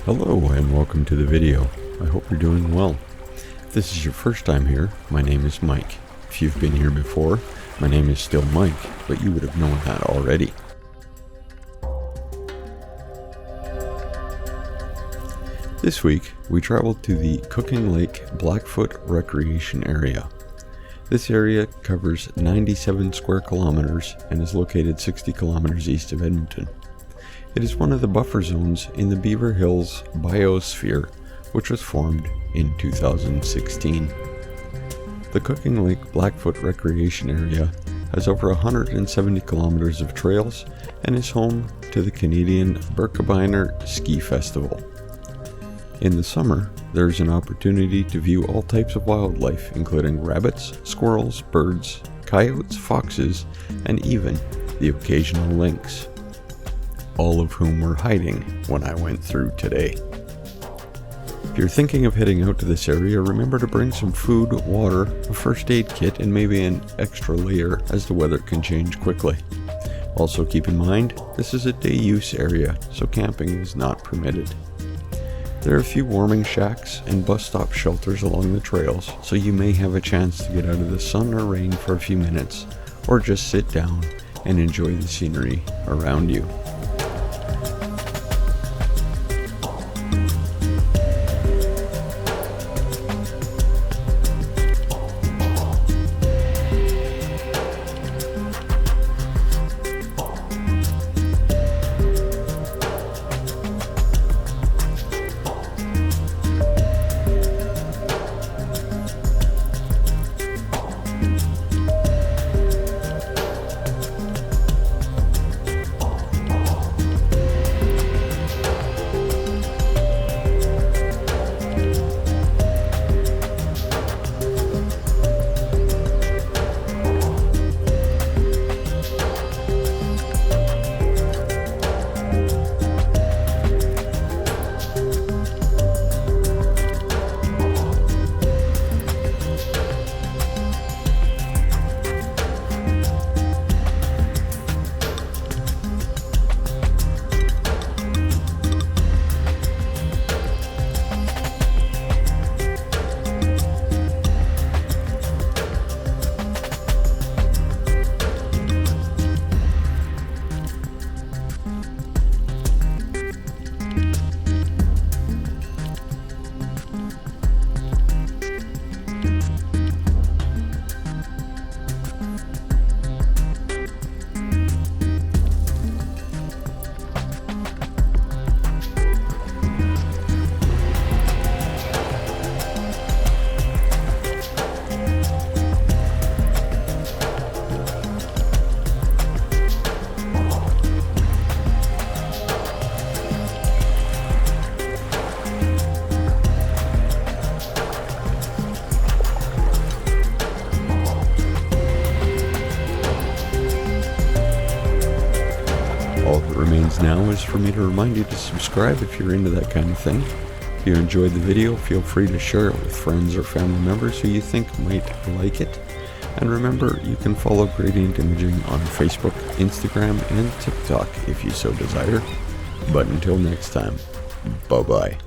Hello and welcome to the video. I hope you're doing well. If this is your first time here, my name is Mike. If you've been here before, my name is still Mike, but you would have known that already. This week, we traveled to the Cooking Lake Blackfoot Recreation Area. This area covers 97 square kilometers and is located 60 kilometers east of Edmonton. It is one of the buffer zones in the Beaver Hills Biosphere, which was formed in 2016. The Cooking Lake Blackfoot Recreation Area has over 170 kilometers of trails and is home to the Canadian Birkebeiner Ski Festival. In the summer, there is an opportunity to view all types of wildlife, including rabbits, squirrels, birds, coyotes, foxes, and even the occasional lynx, all of whom were hiding when I went through today. If you're thinking of heading out to this area, remember to bring some food, water, a first aid kit, and maybe an extra layer as the weather can change quickly. Also keep in mind, this is a day use area, so camping is not permitted. There are a few warming shacks and bus stop shelters along the trails, so you may have a chance to get out of the sun or rain for a few minutes, or just sit down and enjoy the scenery around you. All that remains now is for me to remind you to subscribe if you're into that kind of thing. If you enjoyed the video, feel free to share it with friends or family members who you think might like it. And remember, you can follow Gradient Imaging on Facebook, Instagram, and TikTok if you so desire. But until next time, bye-bye.